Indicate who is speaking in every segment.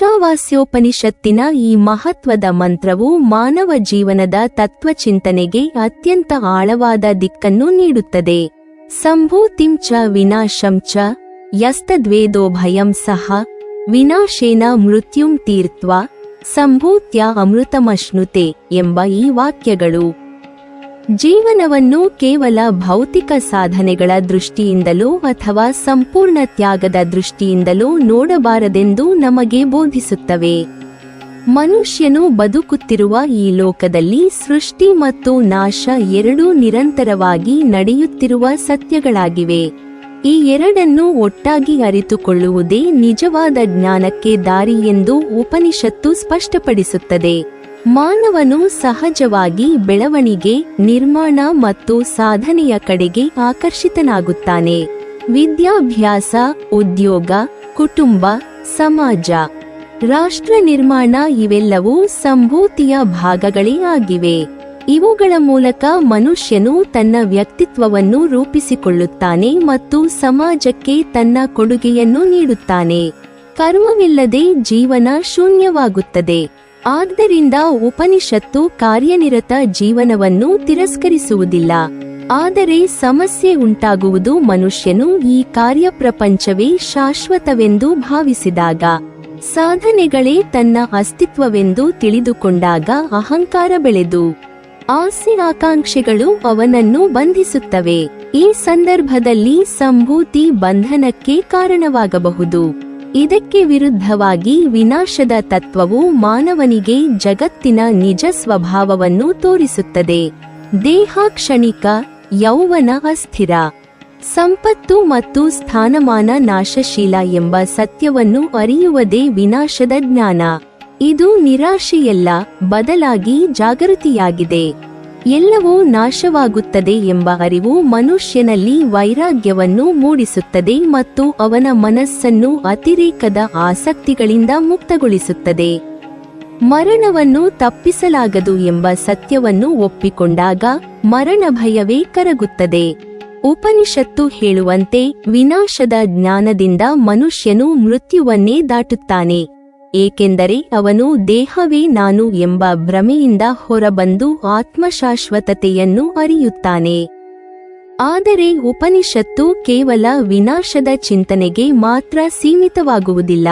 Speaker 1: ಈಶಾವಾಸ್ಯೋಪನಿಷತ್ತಿನ ಈ ಮಹತ್ವದ ಮಂತ್ರವು ಮಾನವ ಜೀವನದ ತತ್ವಚಿಂತನೆಗೆ ಅತ್ಯಂತ ಆಳವಾದ ದಿಕ್ಕನ್ನು ನೀಡುತ್ತದೆ. ಸಂಭೂತಿಂ ಚ ವಿನಾಶಂ ಚ ಯಸ್ತದ್ವೇದೋ ಭಯಂ ಸಹ ವಿನಾಶೇನ ಮೃತ್ಯುಂ ತೀರ್ತ್ವಾ ಸಂಭೂತ್ಯ ಅಮೃತಮಶ್ನುತೆ ಎಂಬ ಈ ವಾಕ್ಯಗಳು ಜೀವನವನ್ನು ಕೇವಲ ಭೌತಿಕ ಸಾಧನೆಗಳ ದೃಷ್ಟಿಯಿಂದಲೋ ಅಥವಾ ಸಂಪೂರ್ಣ ತ್ಯಾಗದ ದೃಷ್ಟಿಯಿಂದಲೋ ನೋಡಬಾರದೆಂದು ನಮಗೆ ಬೋಧಿಸುತ್ತವೆ. ಮನುಷ್ಯನು ಬದುಕುತ್ತಿರುವ ಈ ಲೋಕದಲ್ಲಿ ಸೃಷ್ಟಿ ಮತ್ತು ನಾಶ ಎರಡೂ ನಿರಂತರವಾಗಿ ನಡೆಯುತ್ತಿರುವ ಸತ್ಯಗಳಾಗಿವೆ. ಈ ಎರಡನ್ನೂ ಒಟ್ಟಾಗಿ ಅರಿತುಕೊಳ್ಳುವುದೇ ನಿಜವಾದ ಜ್ಞಾನಕ್ಕೆ ದಾರಿ ಎಂದು ಉಪನಿಷತ್ತು ಸ್ಪಷ್ಟಪಡಿಸುತ್ತದೆ. ಮಾನವನು ಸಹಜವಾಗಿ ಬೆಳವಣಿಗೆ, ನಿರ್ಮಾಣ ಮತ್ತು ಸಾಧನೆಯ ಕಡೆಗೆ ಆಕರ್ಷಿತನಾಗುತ್ತಾನೆ. ವಿದ್ಯಾಭ್ಯಾಸ, ಉದ್ಯೋಗ, ಕುಟುಂಬ, ಸಮಾಜ, ರಾಷ್ಟ್ರ ನಿರ್ಮಾಣ ಇವೆಲ್ಲವೂ ಸಂಭೂತಿಯ ಭಾಗಗಳೇ ಆಗಿವೆ. ಇವುಗಳ ಮೂಲಕ ಮನುಷ್ಯನು ತನ್ನ ವ್ಯಕ್ತಿತ್ವವನ್ನು ರೂಪಿಸಿಕೊಳ್ಳುತ್ತಾನೆ ಮತ್ತು ಸಮಾಜಕ್ಕೆ ತನ್ನ ಕೊಡುಗೆಯನ್ನು ನೀಡುತ್ತಾನೆ. ಕರ್ಮವಿಲ್ಲದೆ ಜೀವನ ಶೂನ್ಯವಾಗುತ್ತದೆ. ಆದ್ದರಿಂದ ಉಪನಿಷತ್ತು ಕಾರ್ಯನಿರತ ಜೀವನವನ್ನು ತಿರಸ್ಕರಿಸುವುದಿಲ್ಲ. ಆದರೆ ಸಮಸ್ಯೆ ಉಂಟಾಗುವುದು ಮನುಷ್ಯನು ಈ ಕಾರ್ಯಪ್ರಪಂಚವೇ ಶಾಶ್ವತವೆಂದು ಭಾವಿಸಿದಾಗ, ಸಾಧನೆಗಳೇ ತನ್ನ ಅಸ್ತಿತ್ವವೆಂದು ತಿಳಿದುಕೊಂಡಾಗ ಅಹಂಕಾರ ಬೆಳೆದು ಆಸೆ ಆಕಾಂಕ್ಷೆಗಳು ಅವನನ್ನು ಬಂಧಿಸುತ್ತವೆ. ಈ ಸಂದರ್ಭದಲ್ಲಿ ಸಂಭೂತಿ ಬಂಧನಕ್ಕೆ ಕಾರಣವಾಗಬಹುದು. ಇದಕ್ಕೆ ವಿರುದ್ಧವಾಗಿ ವಿನಾಶದ ತತ್ವವು ಮಾನವನಿಗೆ ಜಗತ್ತಿನ ನಿಜ ಸ್ವಭಾವವನ್ನು ತೋರಿಸುತ್ತದೆ. ದೇಹ ಕ್ಷಣಿಕ, ಯೌವನ ಅಸ್ಥಿರ, ಸಂಪತ್ತು ಮತ್ತು ಸ್ಥಾನಮಾನ ನಾಶಶೀಲ ಎಂಬ ಸತ್ಯವನ್ನು ಅರಿಯುವುದೇ ವಿನಾಶದ ಜ್ಞಾನ. ಇದು ನಿರಾಶೆಯಲ್ಲ, ಬದಲಾಗಿ ಜಾಗೃತಿಯಾಗಿದೆ. ಎಲ್ಲವೂ ನಾಶವಾಗುತ್ತದೆ ಎಂಬ ಅರಿವು ಮನುಷ್ಯನಲ್ಲಿ ವೈರಾಗ್ಯವನ್ನು ಮೂಡಿಸುತ್ತದೆ ಮತ್ತು ಅವನ ಮನಸ್ಸನ್ನು ಅತಿರೇಕದ ಆಸಕ್ತಿಗಳಿಂದ ಮುಕ್ತಗೊಳಿಸುತ್ತದೆ. ಮರಣವನ್ನು ತಪ್ಪಿಸಲಾಗದು ಎಂಬ ಸತ್ಯವನ್ನು ಒಪ್ಪಿಕೊಂಡಾಗ ಮರಣ ಭಯವೇ ಕರಗುತ್ತದೆ. ಉಪನಿಷತ್ತು ಹೇಳುವಂತೆ ವಿನಾಶದ ಜ್ಞಾನದಿಂದ ಮನುಷ್ಯನು ಮೃತ್ಯುವನ್ನೇ ದಾಟುತ್ತಾನೆ, ಏಕೆಂದರೆ ಅವನು ದೇಹವೇ ನಾನು ಎಂಬ ಭ್ರಮೆಯಿಂದ ಹೊರಬಂದು ಆತ್ಮಶಾಶ್ವತತೆಯನ್ನು ಅರಿಯುತ್ತಾನೆ. ಆದರೆ ಉಪನಿಷತ್ತು ಕೇವಲ ವಿನಾಶದ ಚಿಂತನೆಗೆ ಮಾತ್ರ ಸೀಮಿತವಾಗುವುದಿಲ್ಲ.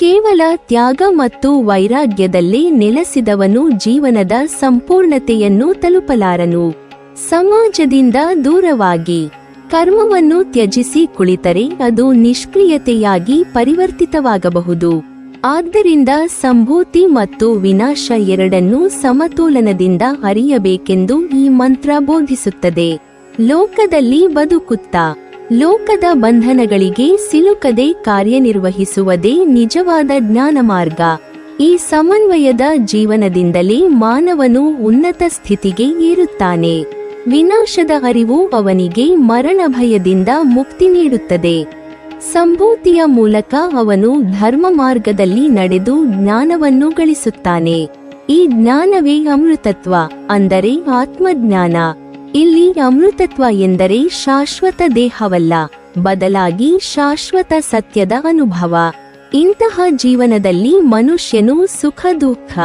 Speaker 1: ಕೇವಲ ತ್ಯಾಗ ಮತ್ತು ವೈರಾಗ್ಯದಲ್ಲೇ ನೆಲೆಸಿದವನು ಜೀವನದ ಸಂಪೂರ್ಣತೆಯನ್ನು ತಲುಪಲಾರನು. ಸಮಾಜದಿಂದ ದೂರವಾಗಿ ಕರ್ಮವನ್ನು ತ್ಯಜಿಸಿ ಕುಳಿತರೆ ಅದು ನಿಷ್ಕ್ರಿಯತೆಯಾಗಿ ಪರಿವರ್ತಿತವಾಗಬಹುದು. ಆದ್ದರಿಂದ ಸಂಭೂತಿ ಮತ್ತು ವಿನಾಶ ಎರಡನ್ನೂ ಸಮತೋಲನದಿಂದ ಅರಿಯಬೇಕೆಂದು ಈ ಮಂತ್ರ ಬೋಧಿಸುತ್ತದೆ. ಲೋಕದಲ್ಲಿ ಬದುಕುತ್ತಾ ಲೋಕದ ಬಂಧನಗಳಿಗೆ ಸಿಲುಕದೆ ಕಾರ್ಯನಿರ್ವಹಿಸುವುದೇ ನಿಜವಾದ ಜ್ಞಾನ ಮಾರ್ಗ. ಈ ಸಮನ್ವಯದ ಜೀವನದಿಂದಲೇ ಮಾನವನು ಉನ್ನತ ಸ್ಥಿತಿಗೆ ಏರುತ್ತಾನೆ. ವಿನಾಶದ ಅರಿವು ಅವನಿಗೆ ಮರಣ ಭಯದಿಂದ ಮುಕ್ತಿ ನೀಡುತ್ತದೆ. ಸಂಭೂತಿಯ ಮೂಲಕ ಅವನು ಧರ್ಮ ಮಾರ್ಗದಲ್ಲಿ ನಡೆದು ಜ್ಞಾನವನ್ನು ಗಳಿಸುತ್ತಾನೆ. ಈ ಜ್ಞಾನವೇ ಅಮೃತತ್ವ, ಅಂದರೆ ಆತ್ಮಜ್ಞಾನ. ಇಲ್ಲಿ ಅಮೃತತ್ವ ಎಂದರೆ ಶಾಶ್ವತ ದೇಹವಲ್ಲ, ಬದಲಾಗಿ ಶಾಶ್ವತ ಸತ್ಯದ ಅನುಭವ. ಇಂತಹ ಜೀವನದಲ್ಲಿ ಮನುಷ್ಯನು ಸುಖ ದುಃಖ,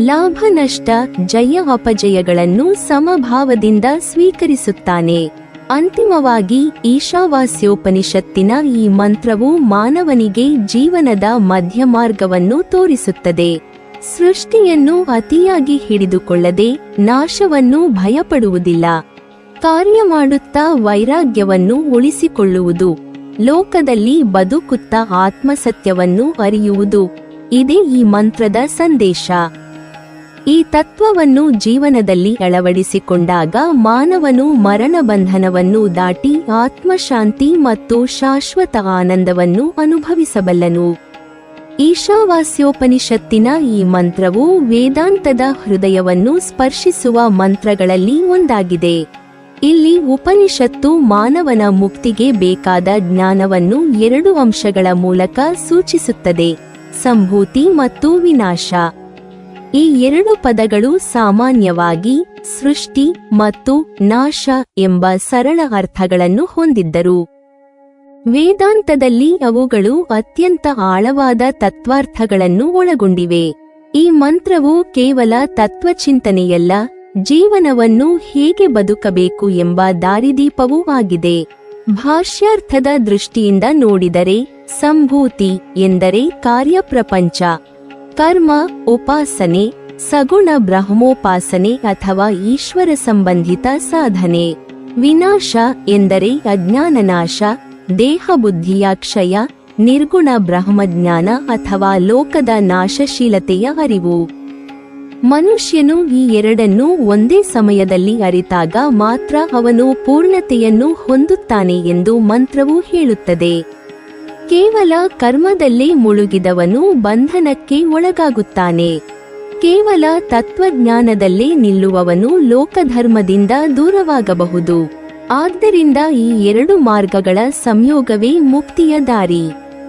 Speaker 1: ಲಾಭ ನಷ್ಟ, ಜಯ ಅಪಜಯಗಳನ್ನು ಸಮಭಾವದಿಂದ ಸ್ವೀಕರಿಸುತ್ತಾನೆ. ಅಂತಿಮವಾಗಿ ಈಶಾವಾಸ್ಯೋಪನಿಷತ್ತಿನ ಈ ಮಂತ್ರವು ಮಾನವನಿಗೆ ಜೀವನದ ಮಧ್ಯಮಾರ್ಗವನ್ನು ತೋರಿಸುತ್ತದೆ. ಸೃಷ್ಟಿಯನ್ನು ಅತಿಯಾಗಿ ಹಿಡಿದುಕೊಳ್ಳದೆ ನಾಶವನ್ನು ಭಯಪಡುವುದಿಲ್ಲ. ಕಾರ್ಯ ಮಾಡುತ್ತಾ ವೈರಾಗ್ಯವನ್ನು ಉಳಿಸಿಕೊಳ್ಳುವುದು, ಲೋಕದಲ್ಲಿ ಬದುಕುತ್ತಾ ಆತ್ಮಸತ್ಯವನ್ನು ಅರಿಯುವುದು, ಇದೇ ಈ ಮಂತ್ರದ ಸಂದೇಶ. ಈ ತತ್ವವನ್ನು ಜೀವನದಲ್ಲಿ ಅಳವಡಿಸಿಕೊಂಡಾಗ ಮಾನವನು ಮರಣ ಬಂಧನವನ್ನು ದಾಟಿ ಆತ್ಮಶಾಂತಿ ಮತ್ತು ಶಾಶ್ವತ ಆನಂದವನ್ನು ಅನುಭವಿಸಬಲ್ಲನು. ಈಶಾವಾಸ್ಯೋಪನಿಷತ್ತಿನ ಈ ಮಂತ್ರವು ವೇದಾಂತದ ಹೃದಯವನ್ನು ಸ್ಪರ್ಶಿಸುವ ಮಂತ್ರಗಳಲ್ಲಿ ಒಂದಾಗಿದೆ. ಇಲ್ಲಿ ಉಪನಿಷತ್ತು ಮಾನವನ ಮುಕ್ತಿಗೆ ಬೇಕಾದ ಜ್ಞಾನವನ್ನು ಎರಡು ಅಂಶಗಳ ಮೂಲಕ ಸೂಚಿಸುತ್ತದೆ: ಸಂಭೂತಿ ಮತ್ತು ವಿನಾಶ. ಈ ಎರಡು ಪದಗಳು ಸಾಮಾನ್ಯವಾಗಿ ಸೃಷ್ಟಿ ಮತ್ತು ನಾಶ ಎಂಬ ಸರಳ ಅರ್ಥಗಳನ್ನು ಹೊಂದಿದ್ದರು. ವೇದಾಂತದಲ್ಲಿ ಅವುಗಳು ಅತ್ಯಂತ ಆಳವಾದ ತತ್ವಾರ್ಥಗಳನ್ನು ಒಳಗೊಂಡಿವೆ. ಈ ಮಂತ್ರವು ಕೇವಲ ತತ್ವಚಿಂತನೆಯಲ್ಲ, ಜೀವನವನ್ನು ಹೇಗೆ ಬದುಕಬೇಕು ಎಂಬ ದಾರಿದೀಪವೂ ಆಗಿದೆ. ಭಾಷ್ಯಾರ್ಥದ ದೃಷ್ಟಿಯಿಂದ ನೋಡಿದರೆ ಸಂಭೂತಿ ಎಂದರೆ ಕಾರ್ಯಪ್ರಪಂಚ, ಕರ್ಮ, ಉಪಾಸನೆ, ಸಗುಣ ಬ್ರಹ್ಮೋಪಾಸನೆ ಅಥವಾ ಈಶ್ವರ ಸಂಬಂಧಿತ ಸಾಧನೆ. ವಿನಾಶ ಎಂದರೆ ಅಜ್ಞಾನನಾಶ, ದೇಹಬುದ್ಧಿಯ ಕ್ಷಯ, ನಿರ್ಗುಣ ಬ್ರಹ್ಮಜ್ಞಾನ ಅಥವಾ ಲೋಕದ ನಾಶಶೀಲತೆಯ ಅರಿವು. ಮನುಷ್ಯನು ಈ ಎರಡನ್ನೂ ಒಂದೇ ಸಮಯದಲ್ಲಿ ಅರಿತಾಗ ಮಾತ್ರ ಅವನು ಪೂರ್ಣತೆಯನ್ನು ಹೊಂದುತ್ತಾನೆ ಎಂದು ಮಂತ್ರವು ಹೇಳುತ್ತದೆ. ಕೇವಲ ಕರ್ಮದಲ್ಲೇ ಮುಳುಗಿದವನು ಬಂಧನಕ್ಕೆ ಒಳಗಾಗುತ್ತಾನೆ. ಕೇವಲ ತತ್ವಜ್ಞಾನದಲ್ಲೇ ನಿಲ್ಲುವವನು ಲೋಕಧರ್ಮದಿಂದ ದೂರವಾಗಬಹುದು. ಆದ್ದರಿಂದ ಈ ಎರಡು ಮಾರ್ಗಗಳ ಸಂಯೋಗವೇ ಮುಕ್ತಿಯ ದಾರಿ.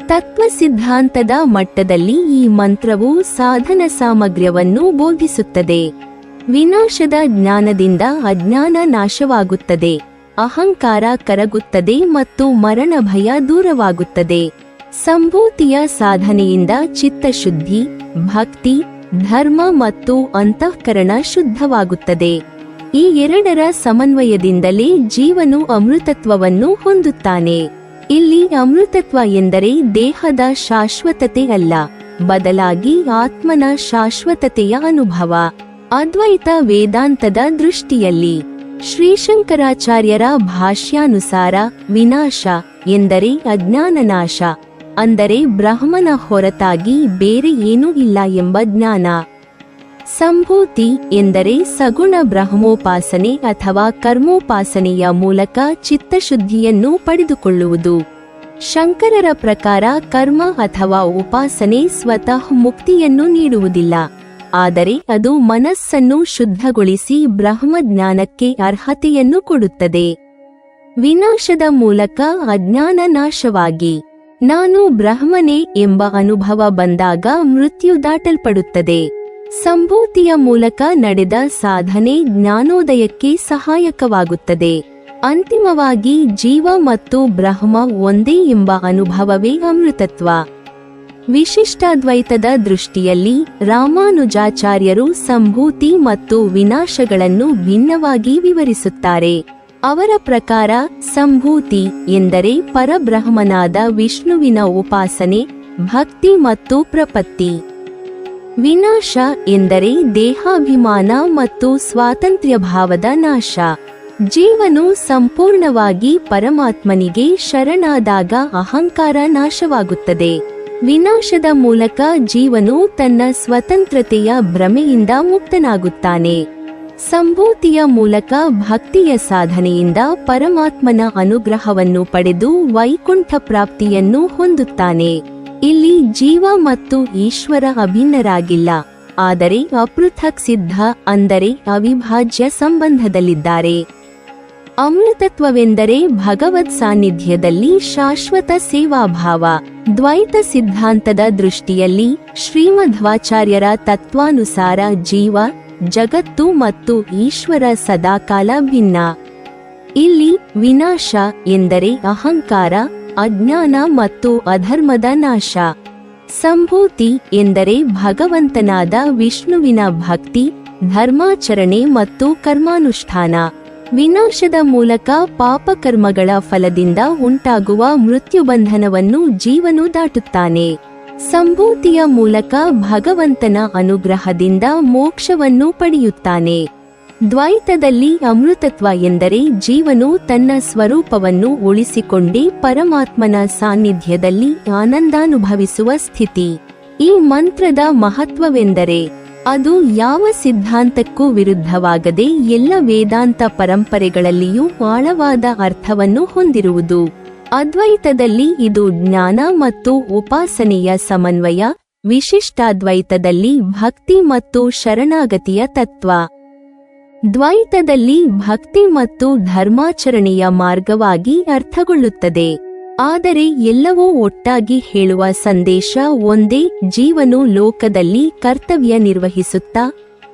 Speaker 1: ತತ್ವ ಸಿದ್ಧಾಂತದ ಮಟ್ಟದಲ್ಲಿ ಈ ಮಂತ್ರವು ಸಾಧನ ಸಾಮಗ್ರ್ಯವನ್ನು ಬೋಧಿಸುತ್ತದೆ. ವಿನಾಶದ ಜ್ಞಾನದಿಂದ ಅಜ್ಞಾನ ನಾಶವಾಗುತ್ತದೆ, ಅಹಂಕಾರ ಕರಗುತ್ತದೆ ಮತ್ತು ಮರಣ ಭಯ ದೂರವಾಗುತ್ತದೆ. ಸಂಭೂತಿಯ ಸಾಧನೆಯಿಂದ ಚಿತ್ತಶುದ್ಧಿ, ಭಕ್ತಿ, ಧರ್ಮ ಮತ್ತು ಅಂತಃಕರಣ ಶುದ್ಧವಾಗುತ್ತದೆ. ಈ ಎರಡರ ಸಮನ್ವಯದಿಂದಲೇ ಜೀವನು ಅಮೃತತ್ವವನ್ನು ಹೊಂದುತ್ತಾನೆ. ಇಲ್ಲಿ ಅಮೃತತ್ವ ಎಂದರೆ ದೇಹದ ಶಾಶ್ವತತೆ ಅಲ್ಲ, ಬದಲಾಗಿ ಆತ್ಮನ ಶಾಶ್ವತತೆಯ ಅನುಭವ. ಅದ್ವೈತ ವೇದಾಂತದ ದೃಷ್ಟಿಯಲ್ಲಿ ಶ್ರೀಶಂಕರಾಚಾರ್ಯರ ಭಾಷ್ಯಾನುಸಾರ ವಿನಾಶ ಎಂದರೆ ಅಜ್ಞಾನನಾಶ, ಅಂದರೆ ಬ್ರಹ್ಮನ ಹೊರತಾಗಿ ಬೇರೆ ಏನೂ ಇಲ್ಲ ಎಂಬ ಜ್ಞಾನ. ಸಂಭೂತಿ ಎಂದರೆ ಸಗುಣ ಬ್ರಹ್ಮೋಪಾಸನೆ ಅಥವಾ ಕರ್ಮೋಪಾಸನೆಯ ಮೂಲಕ ಚಿತ್ತಶುದ್ಧಿಯನ್ನು ಪಡೆದುಕೊಳ್ಳುವುದು. ಶಂಕರರ ಪ್ರಕಾರ ಕರ್ಮ ಅಥವಾ ಉಪಾಸನೆ ಸ್ವತಃ ಮುಕ್ತಿಯನ್ನು ನೀಡುವುದಿಲ್ಲ, ಆದರೆ ಅದು ಮನಸ್ಸನ್ನು ಶುದ್ಧಗೊಳಿಸಿ ಬ್ರಹ್ಮಜ್ಞಾನಕ್ಕೆ ಅರ್ಹತೆಯನ್ನು ಕೊಡುತ್ತದೆ. ವಿನಾಶದ ಮೂಲಕ ಅಜ್ಞಾನ ನಾಶವಾಗಿ ನಾನು ಬ್ರಹ್ಮನೇ ಎಂಬ ಅನುಭವ ಬಂದಾಗ ಮೃತ್ಯು ದಾಟಲ್ಪಡುತ್ತದೆ. ಸಂಭೂತಿಯ ಮೂಲಕ ನಡೆದ ಸಾಧನೆ ಜ್ಞಾನೋದಯಕ್ಕೆ ಸಹಾಯಕವಾಗುತ್ತದೆ. ಅಂತಿಮವಾಗಿ ಜೀವ ಮತ್ತು ಬ್ರಹ್ಮ ಒಂದೇ ಎಂಬ ಅನುಭವವೇ ಅಮೃತತ್ವ. ವಿಶಿಷ್ಟಾದ್ವೈತದ ದೃಷ್ಟಿಯಲ್ಲಿ ರಾಮಾನುಜಾಚಾರ್ಯರು ಸಂಭೂತಿ ಮತ್ತು ವಿನಾಶಗಳನ್ನು ಭಿನ್ನವಾಗಿ ವಿವರಿಸುತ್ತಾರೆ. ಅವರ ಪ್ರಕಾರ ಸಂಭೂತಿ ಎಂದರೆ ಪರಬ್ರಹ್ಮನಾದ ವಿಷ್ಣುವಿನ ಉಪಾಸನೆ, ಭಕ್ತಿ ಮತ್ತು ಪ್ರಪತ್ತಿ. ವಿನಾಶ ಎಂದರೆ ದೇಹಾಭಿಮಾನ ಮತ್ತು ಸ್ವಾತಂತ್ರ್ಯ ಭಾವದ ನಾಶ. ಜೀವನು ಸಂಪೂರ್ಣವಾಗಿ ಪರಮಾತ್ಮನಿಗೆ ಶರಣಾದಾಗ ಅಹಂಕಾರ ನಾಶವಾಗುತ್ತದೆ. ವಿನಾಶದ ಮೂಲಕ ಜೀವನು ತನ್ನ ಸ್ವತಂತ್ರತೆಯ ಭ್ರಮೆಯಿಂದ ಮುಕ್ತನಾಗುತ್ತಾನೆ. ಸಂಭೂತಿಯ ಮೂಲಕ ಭಕ್ತಿಯ ಸಾಧನೆಯಿಂದ ಪರಮಾತ್ಮನ ಅನುಗ್ರಹವನ್ನು ಪಡೆದು ವೈಕುಂಠ ಪ್ರಾಪ್ತಿಯನ್ನು ಹೊಂದುತ್ತಾನೆ. ಇಲ್ಲಿ ಜೀವ ಮತ್ತು ಈಶ್ವರ ಅಭಿನ್ನರಾಗಿಲ್ಲ, ಆದರೆ ಅಪೃಥಕ್ ಸಿದ್ಧ ಅಂದರೆ ಅವಿಭಾಜ್ಯ ಸಂಬಂಧದಲ್ಲಿದ್ದಾರೆ. ಅಮೃತತ್ವವೆಂದರೆ ಭಗವತ್ ಸಾನ್ನಿಧ್ಯದಲ್ಲಿ ಶಾಶ್ವತ ಸೇವಾಭಾವ. ದ್ವೈತ ಸಿದ್ಧಾಂತದ ದೃಷ್ಟಿಯಲ್ಲಿ ಶ್ರೀಮಧ್ವಾಚಾರ್ಯರ ತತ್ವಾನುಸಾರ ಜೀವ, ಜಗತ್ತು ಮತ್ತು ಈಶ್ವರ ಸದಾಕಾಲ ಭಿನ್ನ. ಇಲ್ಲಿ ವಿನಾಶ ಎಂದರೆ ಅಹಂಕಾರ, ಅಜ್ಞಾನ ಮತ್ತು ಅಧರ್ಮದ ನಾಶ. ಸಂಭೂತಿ ಎಂದರೆ ಭಗವಂತನಾದ ವಿಷ್ಣುವಿನ ಭಕ್ತಿ, ಧರ್ಮಾಚರಣೆ ಮತ್ತು ಕರ್ಮಾನುಷ್ಠಾನ. ವಿನಾಶದ ಮೂಲಕ ಪಾಪಕರ್ಮಗಳ ಫಲದಿಂದ ಉಂಟಾಗುವ ಮೃತ್ಯುಬಂಧನವನ್ನು ಜೀವನು ದಾಟುತ್ತಾನೆ. ಸಂಭೂತಿಯ ಮೂಲಕ ಭಗವಂತನ ಅನುಗ್ರಹದಿಂದ ಮೋಕ್ಷವನ್ನು ಪಡೆಯುತ್ತಾನೆ. ದ್ವೈತದಲ್ಲಿ ಅಮೃತತ್ವ ಎಂದರೆ ಜೀವನು ತನ್ನ ಸ್ವರೂಪವನ್ನು ಉಳಿಸಿಕೊಂಡೇ ಪರಮಾತ್ಮನ ಸಾನ್ನಿಧ್ಯದಲ್ಲಿ ಆನಂದಾನುಭವಿಸುವ ಸ್ಥಿತಿ. ಈ ಮಂತ್ರದ ಮಹತ್ವವೆಂದರೆ ಅದು ಯಾವ ಸಿದ್ಧಾಂತಕ್ಕೂ ವಿರುದ್ಧವಾಗದೆ ಎಲ್ಲ ವೇದಾಂತ ಪರಂಪರೆಗಳಲ್ಲಿಯೂ ಆಳವಾದ ಅರ್ಥವನ್ನು ಹೊಂದಿರುವುದು. ಅದ್ವೈತದಲ್ಲಿ ಇದು ಜ್ಞಾನ ಮತ್ತು ಉಪಾಸನೆಯ ಸಮನ್ವಯ, ವಿಶಿಷ್ಟಾದ್ವೈತದಲ್ಲಿ ಭಕ್ತಿ ಮತ್ತು ಶರಣಾಗತಿಯ ತತ್ವ, ದ್ವೈತದಲ್ಲಿ ಭಕ್ತಿ ಮತ್ತು ಧರ್ಮಾಚರಣೆಯ ಮಾರ್ಗವಾಗಿ ಅರ್ಥಗೊಳ್ಳುತ್ತದೆ. ಆದರೆ ಎಲ್ಲವೂ ಒಟ್ಟಾಗಿ ಹೇಳುವ ಸಂದೇಶ ಒಂದೇ: ಜೀವನು ಲೋಕದಲ್ಲಿ ಕರ್ತವ್ಯ ನಿರ್ವಹಿಸುತ್ತಾ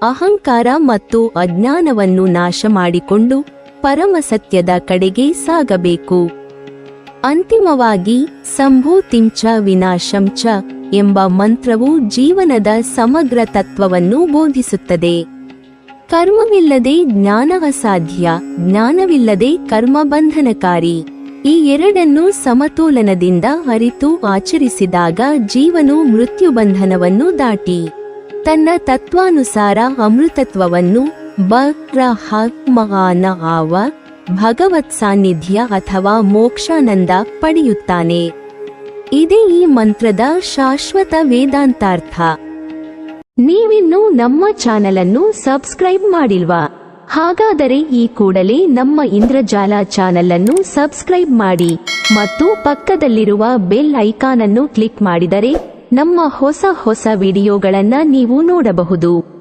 Speaker 1: ಅಹಂಕಾರ ಮತ್ತು ಅಜ್ಞಾನವನ್ನು ನಾಶ ಮಾಡಿಕೊಂಡು ಪರಮಸತ್ಯದ ಕಡೆಗೆ ಸಾಗಬೇಕು. ಅಂತಿಮವಾಗಿ ಸಂಭೂತಿಂ ಚ ವಿನಾಶಂ ಚ ಎಂಬ ಮಂತ್ರವು ಜೀವನದ ಸಮಗ್ರ ತತ್ವವನ್ನು ಬೋಧಿಸುತ್ತದೆ. ಕರ್ಮವಿಲ್ಲದೆ ಜ್ಞಾನ ಅಸಾಧ್ಯ, ಜ್ಞಾನವಿಲ್ಲದೆ ಕರ್ಮ ಬಂಧನಕಾರಿ. ಈ ಎರಡನ್ನು ಸಮತೋಲನದಿಂದ ಅರಿತು ಆಚರಿಸಿದಾಗ ಜೀವನು ಮೃತ್ಯುಬಂಧನವನ್ನು ದಾಟಿ ತನ್ನ ತತ್ವಾನುಸಾರ ಅಮೃತತ್ವವನ್ನು ಭಗವತ್ ಸಾನ್ನಿಧ್ಯ ಅಥವಾ ಮೋಕ್ಷಾನಂದ ಪಡೆಯುತ್ತಾನೆ. ಇದೇ ಈ ಮಂತ್ರದ ಶಾಶ್ವತ ವೇದಾಂತಾರ್ಥ. ನೀವಿನ್ನೂ ನಮ್ಮ ಚಾನೆಲ್ ಅನ್ನು ಸಬ್ಸ್ಕ್ರೈಬ್ ಮಾಡಿಲ್ವಾ? ಹಾಗಾದರೆ ಈ ಕೂಡಲೇ ನಮ್ಮ ಇಂದ್ರಜಾಲ ಚಾನೆಲ್ ಅನ್ನು ಸಬ್ಸ್ಕ್ರೈಬ್ ಮಾಡಿ ಮತ್ತು ಪಕ್ಕದಲ್ಲಿರುವ ಬೆಲ್ ಐಕಾನ್ ಅನ್ನು ಕ್ಲಿಕ್ ಮಾಡಿದರೆ ನಮ್ಮ ಹೊಸ ವಿಡಿಯೋಗಳನ್ನು ನೀವು ನೋಡಬಹುದು.